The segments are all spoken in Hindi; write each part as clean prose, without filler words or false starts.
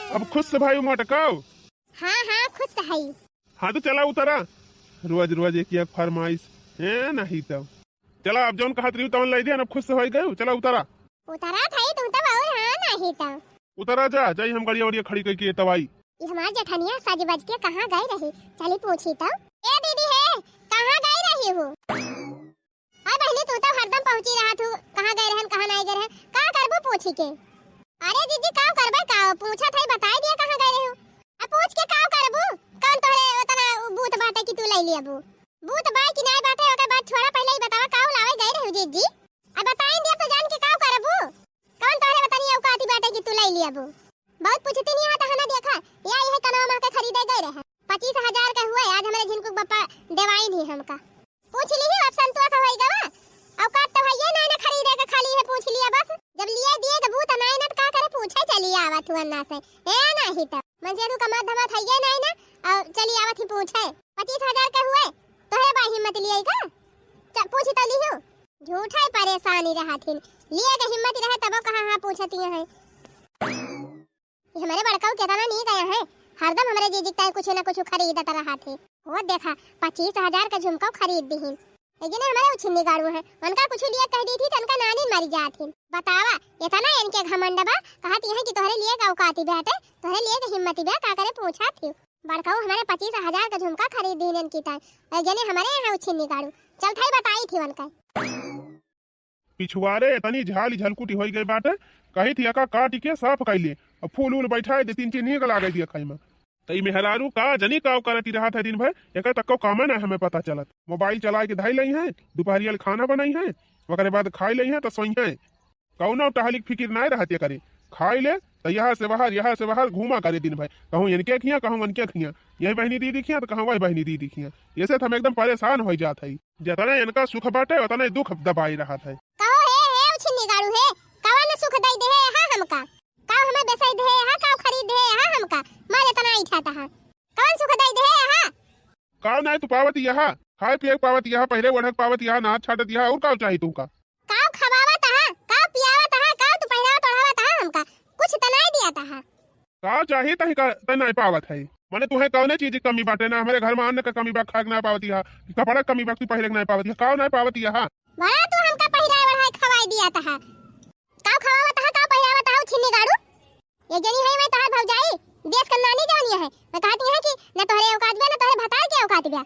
अब खुद से भाई मटकाओ। हाँ हाँ खुश है। हाँ तो चला उतरा, रोज रोज एक फरमाइश है नहीं तब चला। अब जौन कहत रही तवन लाई दिया ना, खुद से हो गए। चला उतरा उतरा था तू तब और हाँ नहीं तब उतरा जा जाई। हम गाड़िया वाड़िया खड़ी करके तवाई। ये हमार जठनिया साज बज के कहाँ गई रही, चली पूछी तब। ए दीदी है कहाँ गई रही हो? अरे बहनी तू तो हरदम पहुंची रहा तू, कहाँ गए रहन कहाँ नहीं गए रहन, का करबो पूछी के? अरे दीदी का करबे का पूछा था बताई दिया कहाँ गए रहे हो। अब पूछ के का करबो? कौन तोरे उतना भूत बाटे की तू ले लिया बू भूत बाई की नहीं बाटे। ओके बात छोड़ा, पहले ही बतावा का लावे गए रहे हो जीजी। अब बताई दिया तो जान के का करबो? कौन तोरे बतानी औकाती बाटे की तू ले लिया बू। बहुत पूछती नहीं आता हना देखा या यह कनवा मां के खरीदे गए रहे 25,000 का हुआ। आज हमारे जिनको बप्पा देवाई नहीं हमका पूछ ली है। अब संतोष होई गवा औकात तो है ये नहीं ना खरीदे के, खाली है पूछ लिया बस। जब लिए दिए तो भूत नहीं ना का करे पूछे चली आवत हुआ ना से ए नहीं तब मंजेरू का मत धमा था ये नहीं ना और चली आवत ही पूछे 25,000 का हुए तोरे बा हिम्मत लिए का पूछ तो लियो। झूठा ही परेशानी रहा थी, लिए के हिम्मत रहे तब कहां हां पूछती है। हमारे बड़काऊ कहता ना नहीं गया है, हरदम हमारे जीजी का कुछ ना कुछ खरीदता रहा थे। वो देखा 25,000 का झुमका खरीद दी। लेकिन हमारे उछिन्नी गाड़ू है, उनका कुछ लिए कह दी थी तो उनका नानी मर जाती। बतावा इतना इनके घमंडबा कहती है कि तोहरे लिए औकाती बेटे, तोहरे लिए हिम्मती बे का करे पूछा थी। बड़काऊ हमारे 25,000 का झुमका खरीद दी इनकी ताई, और जने हमारे यहाँ उछिन्नी गाड़ू चल थाई बताई थी उनका। पिछुआरे इतनी झाली झलकुटी हो गई बाटे, कही थी अका काट के साफ कैले और फूल उल बैठा दे 3 चीनी गला गई खाई में। तई मेहरारू का जनी का करती रहा था दिन भर, एक तक काम ना हमें पता चलत। मोबाइल चला के धाई लई है, दोपहरिया खाना बनाई है, ओकरे बाद खाई लई है तो सोई है। कौनो टहलिक फिकिर नहीं रहती करे, खाई ले तो यहाँ से बाहर घूमा करे दिन भर। कहूँ इनके खिया कहूँ उनके खिया, यही बहनी दीदी खिया तो कहूँ वही बहनी दीदी खिया। ऐसे तो हम एकदम परेशान हो जाते है। जितना इनका सुख बाटे उतना दुख दबाई रहा था। हमें बेसाई दे हा का खरीद दे हा हमका मारे तना इठाता हा कौन सुख दई दे हा का नहीं तू पावत यहाँ खाए पिए पावत यहाँ पहले वढ़क पावत यहाँ नाच छाटत यहाँ और का चाहिए तुमका का खवावत हा का पियावत हा का तू पहरावत ओढ़ावत हा हमका कुछ त नहीं दियाता हा का चाहिए तही का त नहीं पावत है। माने तुम्हें कौने चीज की कमी बाटे ना, हमारे घर में अन्न का कमी बा खाक ना पावत यहाँ, कपड़ा कमी बा तू पहले नहीं पावत का नहीं पावत यहाँ। बड़ा तू हमका पहिराय ओढ़ाय खवाई दियाता हा का खवावत हा का पहिरावत हा छिन्नी गाड़ू। ये जनी है मैं तोहर भौजाई देश का नानी जानिया है, मैं कहती है कि न तोहरे औकात बे न तोहरे भतार के औकात बे।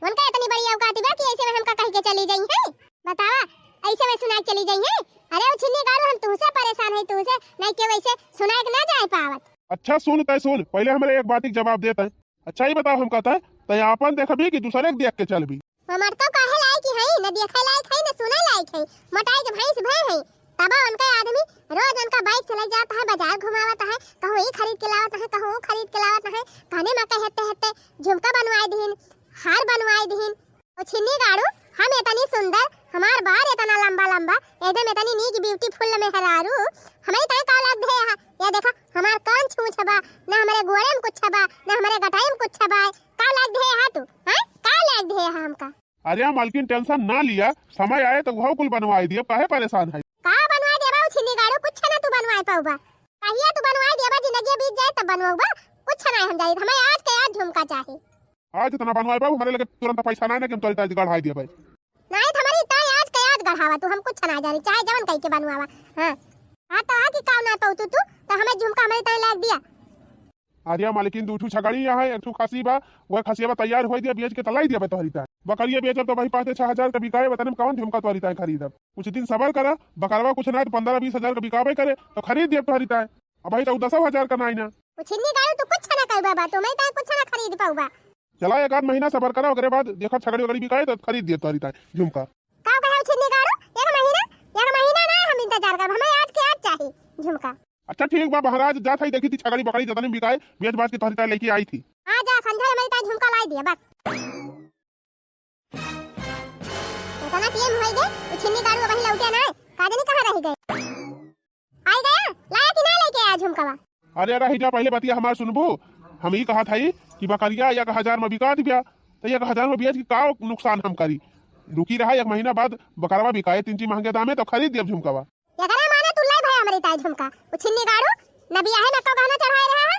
उनका इतनी बड़ी औकात बे कि ऐसे में हमका कह के चली गई है। बतावा ऐसे में सुना चली गई है। अरे ओ छिन्नी गाड़ू हम तुझसे परेशान है, तुझसे नहीं के वैसे सुना के ना जाए पावत। अच्छा सुन तय सुन, पहले हमारे एक बात जवाब देता है। अच्छा ही बताओ हम कहता है तय अपन देखबी कि दूसरे के देख के चलबी। हमर तो काहे लायक है, न देखे लायक है न सुने लायक है। मोटाई के भैंस भय है तबा उनका आदमी रोज उनका बाइक चला जाता है, बाजार घुमावता है, कहो ये खरीद के लावता है, कहो वो खरीद के लावता है। कहने में कहते झुमका बनवाई दीन, हार बनवाई दीन। ओ छिन्नी गाड़ू हम इतनी सुंदर, हमार बार इतना लंबा लंबा, एकदम इतनी नीक ब्यूटीफुल मेहरारू हमारी ताई का लाग दे। ये देखा हमार कान छू छबा ना, हमारे गोड़े में कुछ छबा ना, हमारे गटाई में कुछ छबा का लाग दे हा तू हां का लाग दे हा हमका। अरे मालकिन टेंशन ना लिया, समय आए तो वह कुल बनवाई दिया, काहे परेशान है। का बनवा देबा छिन्नी गाड़ू कुछ ना तू बनवाई पाऊबा, कहिया तू बनवाई देबा जिंदगी बीत जाए तब बनवाऊबा, कुछ ना हम जाई। हमें आज के आज झुमका चाहिए। आज इतना बनवाई पाऊ हमारे लगे तुरंत पैसा ना कि हम तोरी ताज गढ़ाई दिया भाई। नहीं हमारी ताई आज के आज गढ़ावा तू, हम कुछ ना जानी चाहे जवन कह के बनवावा। हां हां तो आ की काम ना पाऊ तू तो हमें झुमका हमारी ताई लाग दिया। आर्या मालकिन दूठू छगड़ी यहाँ है, एक ठू खासी बा, वह खसिया तैयार हो दिया, बेच के तलाई दिया तोहरी ताई। बकरिया बेचब तो भाई 5-6 का बिकाए, बताने में कौन झुमका तोहरी ताई खरीदब। कुछ दिन सबर करा, बकरवा कुछ ना 15-20 हजार का बिकावे करे तो खरीद दिया तोहरी ताई। अब भाई 14,000 का नहीं ना छिन्नी गाड़ू तू कुछ ना कर बाबा, तो मैं ताई कुछ ना खरीद पाऊबा। चला एक आध महीना सबर करा, ओकरे बाद देखा छगड़ी वगड़ी बिकाए तो खरीद दिया तोहरी ताई झुमका। का कहे छिन्नी गाड़ू एक महीना ना हम इंतजार करब, हमें आज के आज चाहिए झुमका। अच्छा ठीक बा, महाराज जात है देखी थी छगड़ी बकरी जतने बिकाए, बेच बात की तोहरी ताई लेके आई थी। आ जा संध्या मेरी ताई झुमका लाई दिया बस। इतना टीएम होई गए छिन्नी गाड़ू वही लौटे ना, काजनी कहां रह गए? आई गया लाया कि ना लेके आया झुमका। अरे रही जा पहले बतिया हमार सुनबो। हम ही कहा था कि बकरिया 1,000 में बिका दिया तो 1,000 में बेच की का नुकसान हम करी। रुकी रहा 1 महीना बाद बकरवा बिकाए 3 चीज महंगे दाम है तो खरीद दिया झुमकावा। एकरा माने तू लाई भाई हमारी ताई झुमका। ओ छिन्नी गाड़ू नबिया है न का गहना चढ़ाए रहा है,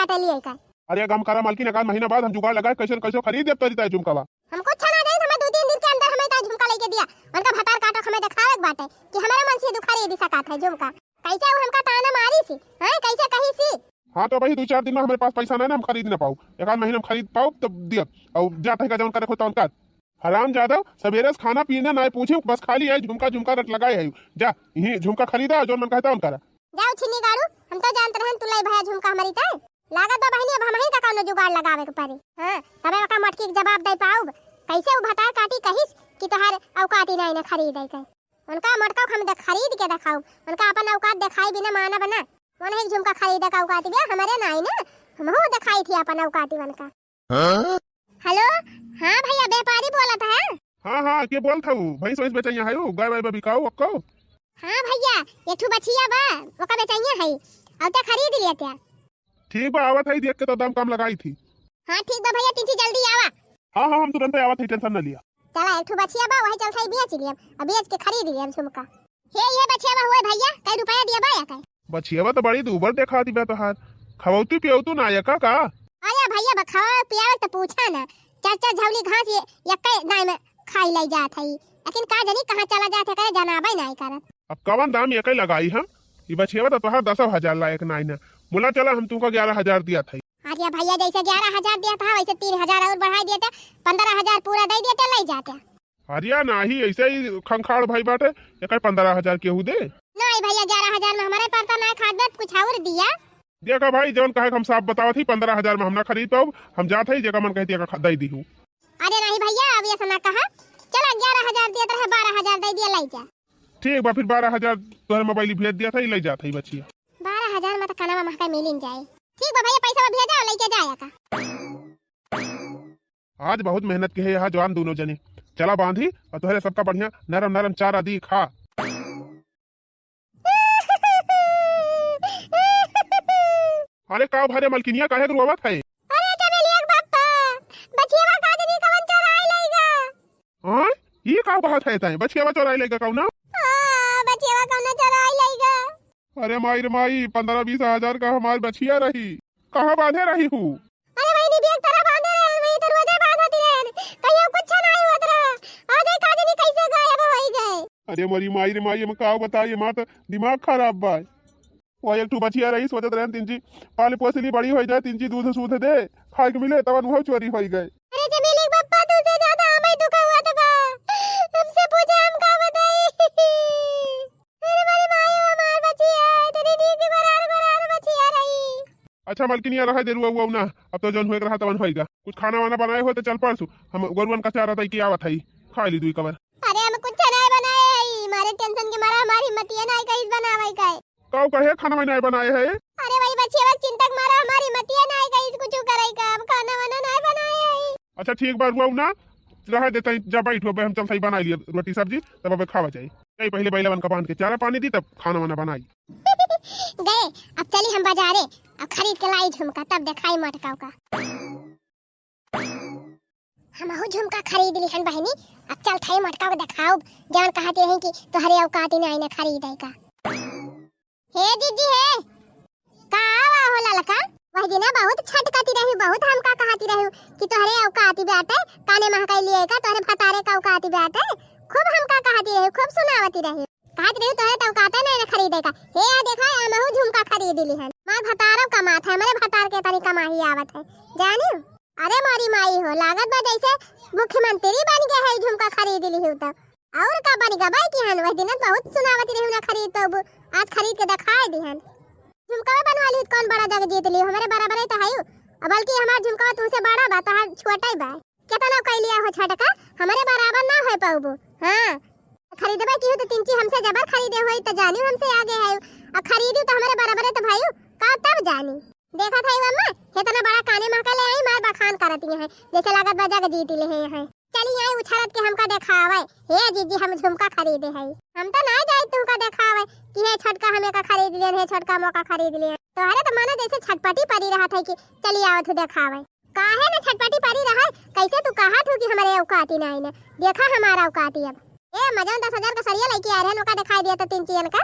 बाटे लिए का। अरे गम करा मालकिन, एक महीना बाद हम जुगाड़ लगाए कैसे कैसे खरीद देब तरी झुमकावा। हमको अच्छा ना दे, हमें 2-3 दिन के अंदर हमें ता झुमका लेके दिया। उनका भतार काटो हमें दिखावे बाटे कि हमारा मन से दुखारी दी सकत है झुमका। कैसे वो हमका ताना मारी सी, हां कैसे कही सी। हाँ तो भाई 2-4 दिन में हमारे पास पैसा नहीं ना, हम खरीद ना पाऊ। एक आध महीने में खरीद पाऊ तब दिया। और जाता है का जौन करे होता उनका हराम जादव सवेरे से खाना पीना ना पूछे, बस खाली है झुमका झुमका रट लगाए है। जा यही झुमका खरीदा जो मन कहता उनका। जाओ छिन्नी गाड़ू, हम तो जानते रहन तू लाई भैया झुमका हमारी ता लागत बा बहनी। अब हम ही का कौनो जुगाड़ लगावे के पड़ी। हां तबे का मटकी के जवाब दे पाऊ कैसे वो भतार काटी कहिस कि तोहार औकात ही नहीं ना खरीदे के। उनका मटका हम दे खरीद के दिखाऊ, उनका अपन औकात दिखाई बिना माना बना। वो नहीं झुमका खरीदे का औकात भी हमारे नहीं ना, हम हो दिखाई थी अपन औकात उनका। हेलो हां भैया व्यापारी बोलत है। हाँ हाँ के बोल था भैंस वैंस बेचैया है गाय वाय बिकाऊ अक्को। हां भैया एक ठो बछिया बा ओका बेचैया है और ते खरीद लिया क्या। ठीक बा आवत है, देख के तो दाम कम लगाई थी। हां ठीक बा भैया तिंची जल्दी आवा। हाँ हाँ हम तुरंत आवत है, टेंशन न लिया। चला एक ठो बछिया बा वही चल सही बेच लिया, अब बेच के खरीद लिया झुमका। ये बछिया बा हुए भैया कई रुपया दिया बा या कई। बछियावा तो बड़ी दूबर देखा दी बा तोहार, खवौती पियौतू ना या का। अरे भैया बखावा पियावे तो पूछा ना, चार झौली घास ये यक्के गाय में खाई लाई जात है, लेकिन का जानी कहां चला जात है करे जनाबे नहीं करत। अब कवन दाम ये लगाई हम ये बछियावा तो तोहार 10,000 लायक नहीं ना। मुला चला हम तुमको 11,000 दिया था। अरे भैया जैसे 11,000 दिया था वैसे 3,000 और बढ़ा दिया था, 15,000 पूरा दे दिया ले जाते। अरे नाही ऐसे ही खंखाड़ भाई बाटे, एक 15,000 केहू दे। नहीं भैया 11,000 में हमारे पड़ता नहीं, खाद कुछ और दिया। देखा भाई जौन कहे हम साफ बताओ थी 15,000 में हम ना खरीद पाऊ, हम जाते ही जगह मन कहती है दे दी हूँ। अरे नहीं भैया अब ये सुना कहा, चलो 11,000 दिया तो 12,000 दे दिया ले जा। ठीक बा फिर 12,000 तुम्हारे मोबाइल भेज दिया था, ले जाता ही बचिया। 12,000 में तो खाना महका मिल जाए। ठीक बा भैया पैसा भेजा लेके जाया का। आज बहुत मेहनत की है यहाँ जवान दोनों जने। चला बांधी और तुम्हारे सबका बढ़िया नरम नरम चारा दी खा। अरे का भरे मलकिनिया काहे रोवत है। अरे चमेलिया बाप्पा बछिया का आदमी कवन चोराई लेगा। हां ये का बात है ताई बछिया चोराई लेगा कौना। हां बछिया कौन चोराई लेगा। अरे माई रे माई 15-20 हजार का हमारी बछिया रही, कहाँ बांधे रही हूँ। अरे वही नहीं एक तरह बांधे रहे, वही दरवाजा बांधती रहे, कहीं कुछ नहीं हुआ रहा। आज एक आदमी कैसे गायब हो गए। अरे मरी माई रे माई हम का बताइए, मां तो दिमाग खराब बा। वो एक ठू बचिया रही सोचत रहे तिनची पाले पोसली बड़ी हो जाए, तिनची दूध सूध दे खाए के मिले तब वो चोरी हो गए। अरे चमेली पप्पा तुझसे ज्यादा हमें दुखा हुआ था, हमसे पूछे हम का बताई। अरे मेरी माई हमार बचिया तेरी नींद के बराबर बचिया रही। अच्छा मलकिनिया रहा दे रुआ ना, अब तो जौन होएगा रहा तवन होएगा। कुछ खाना वाना बनाए हो तो चल परसु हम गोरुवन का चारा तई की आवत है, खा ली दुई कवर। अरे हम कुछ नहीं बनाए, मारे टेंशन के मारा हमारी हिम्मत नहीं कहीं बनावे का काऊ कहे खाना वाना नहीं बनाए है। अरे वही बच्चे वक्त चिंतक मारा हमारी मतिया नहीं कहीं कुछ करे का, अब खाना वाना नहीं बनाए है। अच्छा ठीक बात हुआ ना रह देता जब बैठो हम चल सही बना लिए रोटी सब्जी तब अब खावा चाहिए। कहीं पहले बैलवन का बांध के चारा पानी दी तब खाना वाना बनाई। गए अब चली हम बाजारे, अब खरीद के लाई झुमका तब दिखाई मटकाऊ का। हम हो झुमका खरीद ली हन बहनी, अब चल थाई मटकाऊ दिखाओ जान कहती रही कि तोहरे औकात नहीं ना खरीदे का। हे जीजी हे का आवा हो ललका, वही दिन बहुत छटकती रही, बहुत हमका कहती रही कि तोहरे औकात बाटे काने महकाई लिए का, तोहरे भतारे का औकात बाटे, खूब हमका कहती रही, खूब सुनावती रही, कहती रही तोहरे तो औकात नहीं ना खरीदे का। हे आ देखा हम हो झुमका खरीद ली हन, मां भतारो कमात है, मेरे भतार के तनी कमाही आवत है जानी। अरे मारी माई हो लागत बा जैसे मुख्यमंत्री बन गए है, झुमका खरीद ली हो तब और का बन गए भाई की हन। वही दिन बहुत सुनावती रही ना खरीद, तो आज खरीद के दिखाए दी हन। झुमका बनवा ली कौन बड़ा जगह जीत ली, हमारे बराबर ही तो है, बल्कि हमार झुमका तुमसे बड़ा बा तो छोटा ही बा। कितना कह लिया हो छटका, हमारे बराबर ना हो पाऊबो। हां खरीदबा की हो तो तिनची हमसे जबर खरीदे होई तो जानी हमसे आगे है, अब खरीदी तो हमारे बराबर है तो भाई का तब जानी। देखा था मम्मा इतना बड़ा काने महका ले आई, मार बखान करती है जैसे लागत बा जगह जीत ले है। चली आई उछालत के हमका देखावे, हे जीजी हम झुमका खरीदे है, हम तो ना जाई तुमका देखावे कि हे छटका हमें का खरीद लियन, हे छटका मोका खरीद लियन। तोहरे तो मानो जैसे छटपटी पड़ी रहा था कि चली आवत हो देखावे। काहे ना छटपटी पड़ी रहा, कैसे तू कहा तू कि हमारे औकात ही नहीं ना, देखा हमारा औकात ही। अब ए मजन 10,000 का सरिया लेके आ रहे हैं, ओका दिखाई दिया तो 3 चीन का।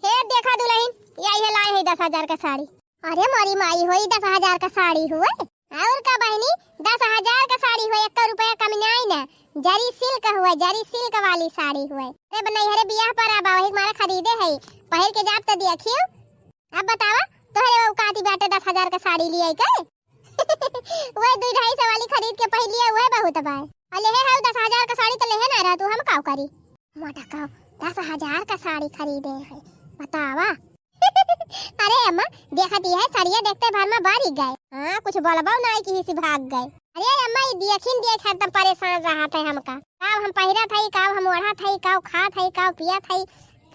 हे देखा दुल्हन यही है लाए है 10,000 का साड़ी, अरे मोरी माई होई 10,000 का साड़ी हुए और का बहनी 10,000 का साड़ी हुए 1 रुपया कम नहीं ना जरी सिल्क हुए जरी सिल्क वाली साड़ी हुए अरे बनई हरे बियाह पर आबा वही मारा खरीदे है पहिर के जाब तो देखियो अब बतावा तोहरे वो काती बाटे 10,000 का साड़ी लिए के वो 2-250 वाली खरीद के पहन लिया हुआ बहुत बाय अले है 10,000 का साड़ी तो लेहे ना रहा तू हम काऊ करी मोटा काऊ 10,000 का साड़ी खरीदे है बतावा अरे अम्मा देखती है साड़ियाँ देखते भर में बारी गए हाँ कुछ बोलबो नहीं कि इसी भाग गए अरे अम्मा ये देखिन देख एकदम परेशान रहा था हमका काव हम पहिरा था काव हम ओढ़ा था काव खा था काव पिया था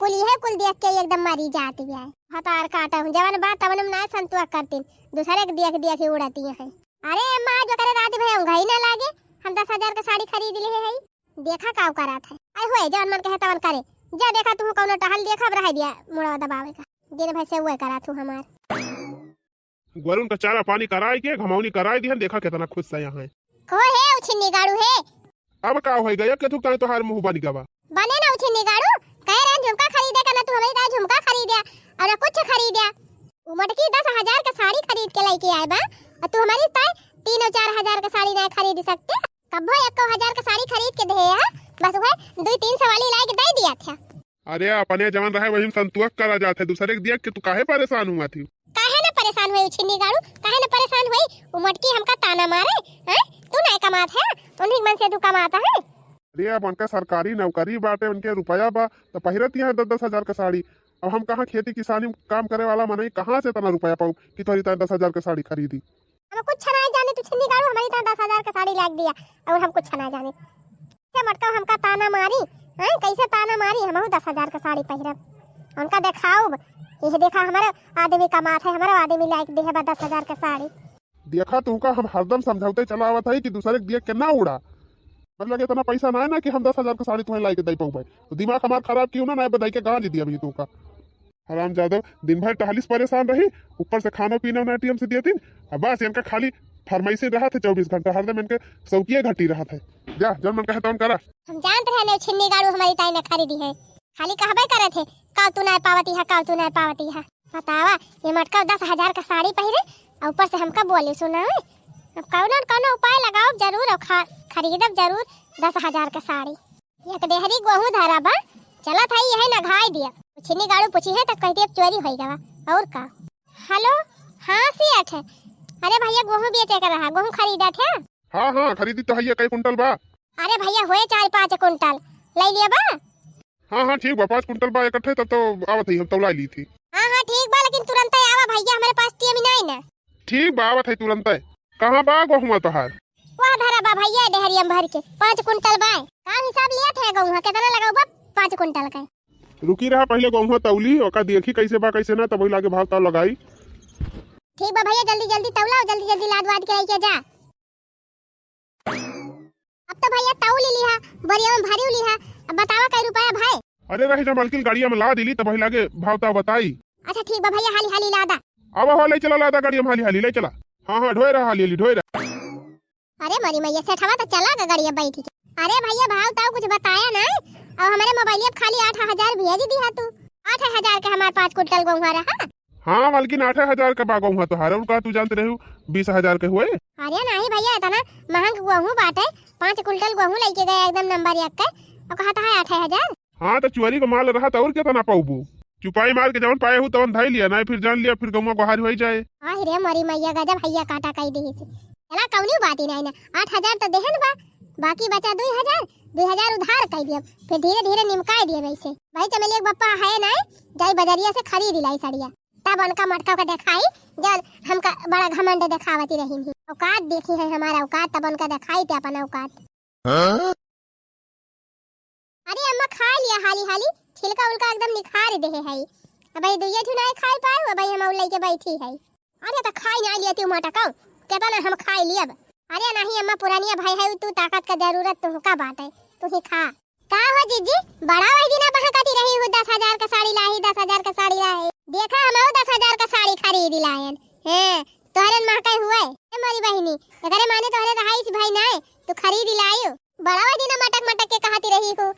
कुल यह कुल देख के एकदम मरी जाती है हतार काटा हूँ जवन बात तवन ना संतुआ करती दूसरे के देख देख उड़ाती है अरे अम्मा जो करे रात भर ऊँघ ही ना लागे हम 10,000 का साड़ी खरीद लिए है देखा काव करा था आई हुए जवन मन कहे तवन करे जा देखा तू कौनो टहल देखा रह दिया मुड़ा दबावे का दिन भर से वो करा तू हमार वरुण का चारा पानी कराई के घमौनी कराई दिहन देखा कितना खुश है यहाँ को है उछिन्नी गाड़ू है अब का हो गया के तू तो हार मुंह बन गवा बने ना उछिन्नी गाड़ू कह रहे झुमका खरीदे का ना तू हमें का झुमका खरीदया और कुछ खरीदया उमटकी 10,000 का साड़ी खरीद के लेके आए बा और तू हमारी ताई 3-4 का साड़ी नहीं खरीद सकते कब्बो 1,000 का साड़ी खरीद के दे बस वह 200-300 वाली लाई के दे दिया था अरे अपने जवान रहे वही संतुक करा जाते दूसरे के देख के तू काहे परेशान हुआ थी काहे ना परेशान हुई उछिन्नी गाड़ू काहे ना परेशान हुई उमटकी हमका ताना मारे हैं तू नहीं कमात है उन्हीं मन से तू कमाता है अरे अब उनका सरकारी नौकरी बाटे उनके रुपया बा तो पहिरत यहाँ 10,000 का साड़ी अब हम कहाँ खेती किसानी काम करे वाला मन कहाँ से इतना रुपया पाऊँ कि तोरी 10,000 का साड़ी खरीदी हम कुछ ना जाने तू छिन्नी गाड़ू हमारी तरह 10,000 का साड़ी लाग दिया और हम कुछ ना जाने से मटका हमका ताना मारी हैं कैसे ताना मारी हम 10,000 का साड़ी पहिरब उनका दिखाओ ये देखा हमारा आदमी कमात है हमारा आदमी लायक दे है 10,000 का साड़ी देखा तू का हम हरदम समझौते चला आवत है कि दूसरे के देख के ना उड़ा मतलब इतना पैसा ना है ना कि हम 10,000 का साड़ी तुम्हें लाई के दे पाऊँ भाई तो दिमाग हमारा खराब क्यों ना बताई के कहाँ दी अभी तू का हराम जादव दिन भर टहलिस परेशान रही ऊपर से खाना पीना ना टीएम से दिए अब बस इनका खाली फरमाइशी रहा थे 24 घंटा हरदम इनके सौकिया घटी रहा था जा जब मन कहता करा हम जानते रहे ने छिन्नी गाड़ू हमारी ताई ने खरीदी है खाली कहबे करे थे का तू ना पावती है का तू ना पावती है बतावा ये मटका 10,000 का साड़ी पहिरे और ऊपर से हमका बोले सुना अब कौन उपाय लगाओ जरूर और खरीदब जरूर 10,000 का साड़ी एक डेहरी गेहूं धरा बा चला था ये है ना घाई दिया छिन्नी गाड़ू पूछी है तो कहती अब चोरी हो गवा और का हेलो हाँ सेठ अरे भैया गेहूं बेचे कर रहा गेहूं खरीदा था हाँ खरीदी तो है कई कुंटल बा अरे भैया हुए 4-5 कुंटल ले लिया बा हाँ ठीक बा 5 कुंटल बा इकट्ठे तब तो आवत ही हम तौला ली थी हाँ ठीक बा लेकिन तुरंत ही आवा भैया हमारे पास टीएम नहीं ना ठीक बा आवत है तुरंत कहाँ बा गेहूं तोहार वहाँ धरा बा भैया डेहरिया भर के 5 कुंटल बा का हिसाब लिया थे गेहूं कितना लगाओ बा 5 कुंटल का रुकी रहा पहले गेहूं तौली ओका देखी कैसे बा कैसे ना तब लागे भाव ताव लगाई ठीक बा भैया जल्दी तौला जल्दी लाद वाद के लेके जा अब तो भैया तौल लिया बरिया में भरी लिया अब बतावा कई रुपया भाई अरे रही जब मलकिन गाड़िया में ला दिली तब लागे भाव ताव बताई अच्छा ठीक बा भैया हाली लादा अब हो ले चला लादा गाड़िया में हाली ले चला हाँ ढोए रहा हाली ढोए रहा अरे मरी मैया सेठवा तो चला गा गाड़िया बैठी के अरे भैया भाव ताव कुछ बताया ना और हमारे मोबाइल में खाली 8,000 भेज दी है तू 8,000 का हमारे 5 कुंटल गेहूं रहा हाँ मालकिन 8,000 का बागो हुआ तो हार का तू जानते रहे 20,000 के हुए अरे नहीं भैया इतना महंग गेहूं बाटे 5 कुंटल गेहूं लेके गए एकदम नंबर 1 का और कहता है 8,000 हाँ तो चुआरी का माल रहा था और कितना पाऊबू चुपाई मार के जवन पाए हूँ तवन धाई लिया ना फिर जान लिया फिर गमुआ को हार हो जाए रे मरी मैया गजब भैया काटा कई दी चला कौनी बात ही नहीं ना 8,000 तो देहन बा बाकी बचा 2,000 उधार कई दिया फिर धीरे धीरे निमकाई दिए वैसे भाई चमेली एक बप्पा है ना जाई बजरिया से खरीद लाई साड़िया तब उनका मटका का दिखाई जब हमका बड़ा घमंड दिखावती रही थी औकात देखी है हमारा औकात तब उनका दिखाई थे अपन औकात अरे अम्मा खा लिया हाली छिलका उलका एकदम निखार दे है अब भाई दुइया चुनाई खाई पाए हो भाई हम औलाई के बैठी है अरे तो खाई ना लिया तू मटका कहता ना हम खाई लिया अरे नहीं अम्मा पुरानिया भाई है तू ताकत का जरूरत तो का बात है तू ही खा का हो जीजी बड़ा वही दिन बहकाती रही हूँ 10,000 का साड़ी लाई 10,000 का साड़ी लाई देखा हम 10,000 का साड़ी खरीद लायन है तोहरे महकाई हुए हमारी बहनी अगर माने तोहरे रहाइस भाई ना तो खरीद लायो बड़ा वही दिन मटक के कहती रही हूँ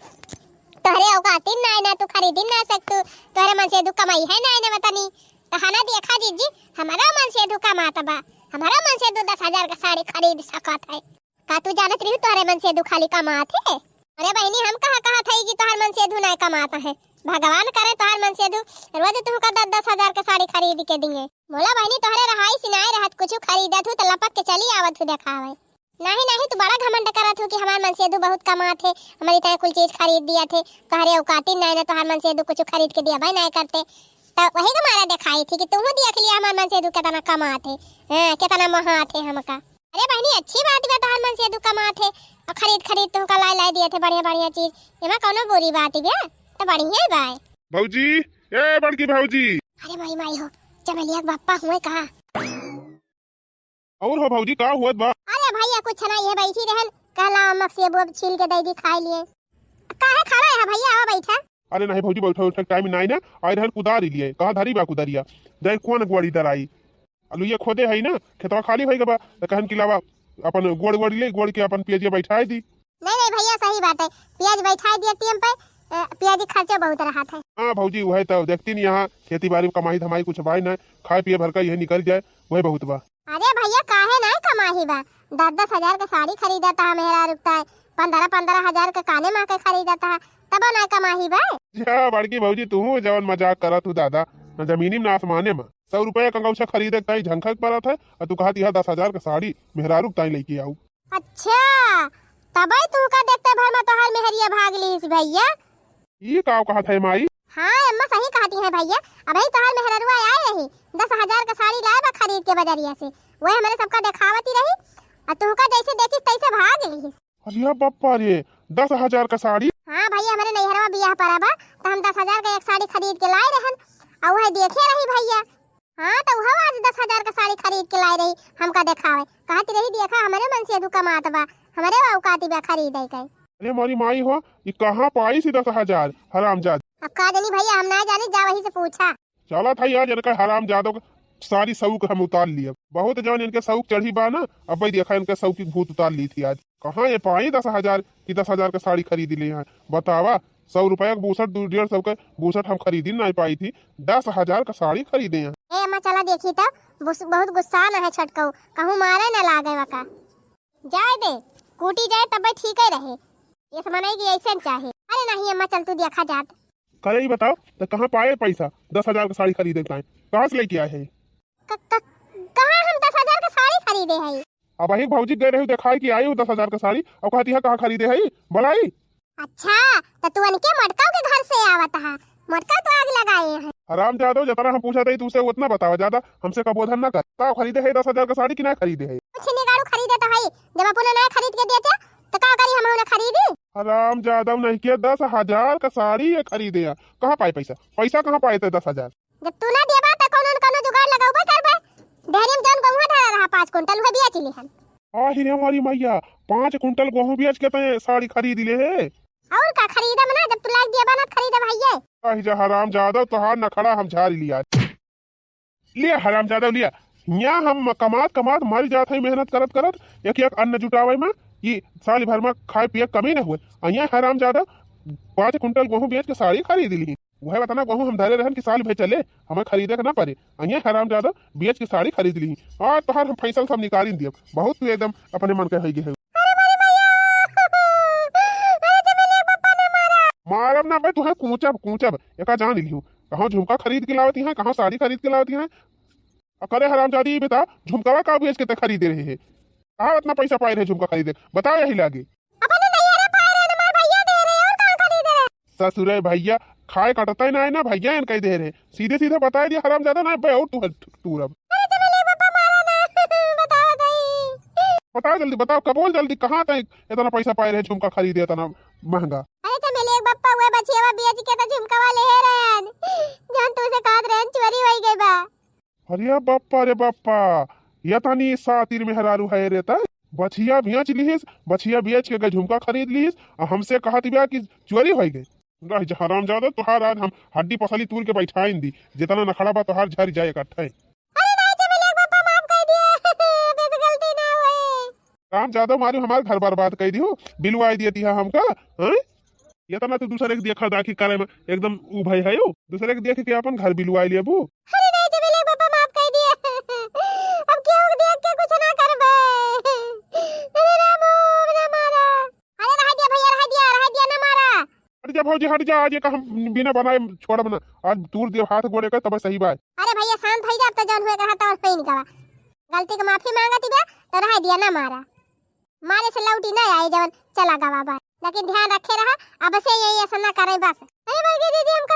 तोहरे औकात ना ना तू खरीद ना सकतू तोहरे मन से दु कमाई है ना बतानी कहाना देखा जीजी हमारा मन से धोखा माता बा, हमारा मन से 10,000 का साड़ी खरीद सकत है। का तू जानत रही तोहरे मन से खाली कमात है? अरे बहनी हम कहा था कि तोहर मन से नहीं कमाता है। भगवान करे तोहर मन से रोज तुमका 10,000 का साड़ी खरीद के दिए। बोला बहनी तोहरे रहाई सिनाई रहत कुछ खरीदत हूँ तो लपक के चली आवत हूँ देखावे। नहीं नहीं तू बड़ा घमंड करत हूँ कि हमार मन से बहुत कमात है, हमारी तरह कुल चीज खरीद दिया थे। कहरे औकाती नहीं ना तोहर मन से कुछ खरीद के दिया भाई नहीं करते। तो वही तुम्हारा दिखाई थी कि तुम देख लिया हमार मन से कितना कमात है, कितना महात है हमका। अरे बहनी अच्छी बात बा तोहर मन से कमात है और खरीद तुमका लाई दिए थे बढ़िया बढ़िया चीज, एमा कोनो बुरी बात बा तो बढ़िया बा। भौजी ए बड़की भौजी। अरे माई हो चमेलिया बाप्पा हुए कहा और हो भौजी का हुआ बा? अरे भैया कुछ नहीं है बैठी रहन कहला अम्मक से वो छील के दे दी खाई लिए। काहे खड़ा है भैया आओ बैठा। अरे नहीं भौजी बैठो उठक टाइम नहीं ना आई रहन कुदारी लिए कहा धरी बा कुदारिया जाए कौन गोड़ी दराई अलू ये खोदे है ना खेतवा खाली होई गबा त कहन कि लावा अपन गोड़ ले गोड़ के अपन पेजिया बैठाई दी। नहीं भैया सही बात है, प्याज बैठा दिया टीएम पे, प्याज खर्चा बहुत रहा था। हां भौजी वह तो देखती नहीं यहाँ खेती बाड़ी में कमाई धमाई कुछ भाई ना खाए पिए भर का यही निकल जाए वही बहुत बा। अरे भैया काहे नहीं कमाही बा, 10,000 का साड़ी खरीदा था मेहरा रुकता है, 15,000 का काने माँ के खरीदा था तब नहीं कमाही बा। जा बड़की भौजी तू जवन मजाक करत तू दादा न जमीनी में आसमाने में 100 रुपया कंगौछा खरीदे ताई झंखक पड़त है और तू कहती है 10,000 का साड़ी मेहरारू ताई लेके आऊ। अच्छा तबई तू का देखते भर में तोहार मेहरिया भाग लीस भैया। ये का कहा था माई? हाँ अम्मा सही कहती है भैया, अबे तोहार मेहरुआ आई रही 10,000 का साड़ी लाए बा खरीद के बजरिया से, वह हमारे सबका दिखावती रही और तू का जैसे देखी तैसे भाग ली। अरे बाप्पा रे 10,000 का साड़ी? हाँ भैया हमारे नैहरवा बियाह पड़ा बा तो हम 10,000 का एक साड़ी खरीद के लाए रहन और वह देखे रही भैया। हाँ तो वह आज 10,000 का साड़ी खरीद के लाए रही हमका दिखावे, कहती रही देखा हमारे मन से कमात बा हमारे औकाती बा खरीदे के। अरे हमारी माई हो ये कहाँ पाई सी 10,000 हरामजाद? अब का जानी भैया हम ना जाने जा वही से पूछा। चला था यार इनका हरामजादों का सारी सऊक हम उतार लिया, बहुत जवन इनके सऊक चढ़ी बा ना अब भाई देखा इनके सऊक की भूत उतार ली थी आज। कहाँ ये पाई 10,000 की 10,000 का साड़ी खरीदी ली है बतावा। 100 रुपया का बूसट 150 का बूसट हम खरीदी नहीं पाई थी, 10,000 का साड़ी खरीदे हैं। ए अम्मा चला देखी तो बहुत गुस्सा न है छटकऊ कहूँ मारे न लागे वका जाए दे कूटी जाए तब ठीक ही रहे, ये समझ की ऐसे चाहे। अरे नहीं अम्मा चल तू देखा जात। करे ही बताओ तो कहाँ पाए पैसा 10,000 का साड़ी खरीदे कहाँ से लेके आए है? कहाँ हम 10,000 का साड़ी खरीदे है? अब वही भौजी गए रहे दिखाई कि आई हूँ 10,000 का साड़ी और कहती है कहाँ खरीदे है बलाई। अच्छा तो तू अनके मटकाओ के घर से आवत है, मटका तो आग लगाए हैं। हराम जादो जितना हम पूछा था तू उसे उतना बतावा, ज्यादा हमसे कबोधन न कर। खरीदे है 10,000 का साड़ी कि ना खरीदे है? कुछ निगाड़ू खरीदे तो है, जब अपन ना खरीद के देते तो का करी हम ना खरीदी। हराम जादव नहीं किया 10,000 का साड़ी ये खरीदे है, कहाँ पाए पैसा कहाँ पाए थे 10,000? जब तू ना देबा त कोनो न कोनो जुगाड़ लगाऊबा करबा। डेहरी में जौन गहुआ धरा रहा 5 कुंटल वह बिया चिली हन। आही रे हमारी मैया 5 कुंटल गेहूं बेच के ते साड़ी खरीद ले है। और का खरीदा मना जब तू लाग देबा ना खरीदा भैया। आही जा हराम जादव तोहार न खड़ा हम झाड़ लिया हराम जादव लिया। यहाँ हम कमात मर जात है मेहनत करत एक अन्न जुटावे में ये साल भर में खाए पिए कमी न हुए। यहाँ हराम जादव 5 कुंटल गेहूं बेच के साड़ी खरीद ली, वह बताना गेहूं हम धरे रहन कि साल भर चले हमें खरीदे के ना पड़े। यहाँ हराम जादव बेच के साड़ी खरीद ली और तोहार हम फैसल सब निकाली दिए, बहुत तू एकदम अपने मन के है। मारब ना भाई तुम्हें कूचब एका जान लिहूं कहाँ झुमका खरीद के लावती है कहाँ साड़ी खरीद के लावती है। करे हरामजादी बता झुमकावा का बेच के ते खरीदे रहे है, कहाँ इतना पैसा पाए रहे झुमका खरीदे बताओ यही लागे। ससुरे भैया खाए कटता ही ना है ना भैया इन कह दे रहे सीधे बताए दिया हरामजादा ना भाई और तू रब बताओ जल्दी बताओ कबोल जल्दी कहाँ तक इतना पैसा पाए रहे झुमका खरीदे इतना महंगा। अरे तो मेले एक बप्पा हुए बचियावा बेच के तो झुमका वाले है रहन जान तू से कहत रहन चोरी होई गई बा। अरे बाप्पा ये तनी सातिर में हरारू है रहता बछिया बेच के गए झुमका खरीद लीस और हमसे कहत बिया कि चोरी हो गई। हराम ज्यादा तुहार आज हम हड्डी पसली तूर के बैठाइन दी जितना नखड़ा बा तुहार झर जाए इकट्ठा। राम जादव मारू हमारे घर बर्बाद कर दियो बिलवाई दियती है हमका ये तना तो दूसरे के देखा दाखी करे में एकदम उ भाई है दूसरे के देख के अपन घर बिलवाई लिए बू। हट जा भौजी हट जा, आज ये का हम बिना बनाए छोड़ब ना, आज दूर दे हाथ गोड़े का तब सही बात। अरे भैया शांत हो जा, अब तो जौन हुए कहा तो नहीं गवा, गलती की माफी मांगती बे तो रह दिया ना मारा, मारे से लौटी ना आई जवन चला गवा बा, लेकिन ध्यान रखे रहा अब से यही ऐसा ना करे बस। अरे भाई दीदी हम